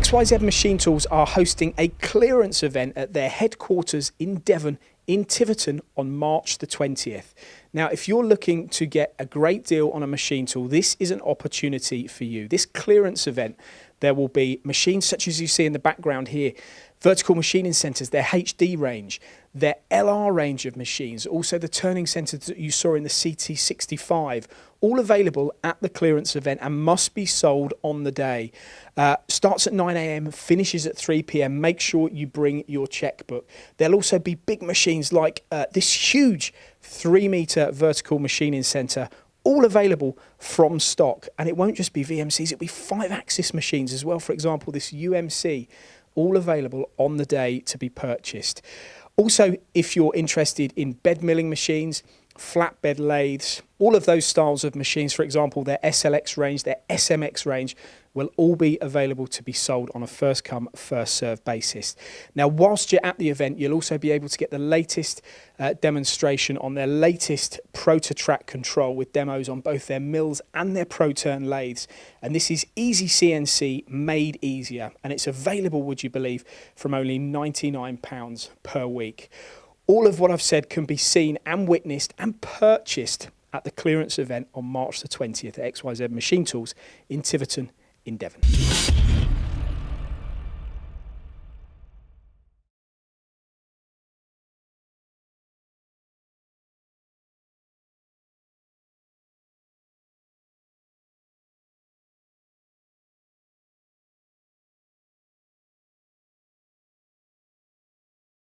XYZ Machine Tools are hosting a clearance event at their headquarters in Devon, in Tiverton, on March the 20th. Now, if you're looking to get a great deal on a machine tool, this is an opportunity for you. This clearance event, there will be machines such as you see in the background here, vertical machining centres, their HD range, their LR range of machines, also the turning centres that you saw in the CT65, all available at the clearance event and must be sold on the day. Starts at 9 AM, finishes at 3 PM. Make sure you bring your checkbook. There'll also be big machines like this huge 3-metre vertical machining centre, all available from stock. And it won't just be VMCs, it'll be 5-axis machines as well. For example, this UMC, all available on the day to be purchased. Also, if you're interested in bed milling machines, flatbed lathes, all of those styles of machines, for example, their SLX range, their SMX range, will all be available to be sold on a first come, first served basis. Now, whilst you're at the event, you'll also be able to get the latest demonstration on their latest ProtoTrack control with demos on both their mills and their ProTurn lathes. And this is easy CNC made easier. And it's available, would you believe, from only £99 per week. All of what I've said can be seen and witnessed and purchased at the clearance event on March the 20th at XYZ Machine Tools in Tiverton in Devon.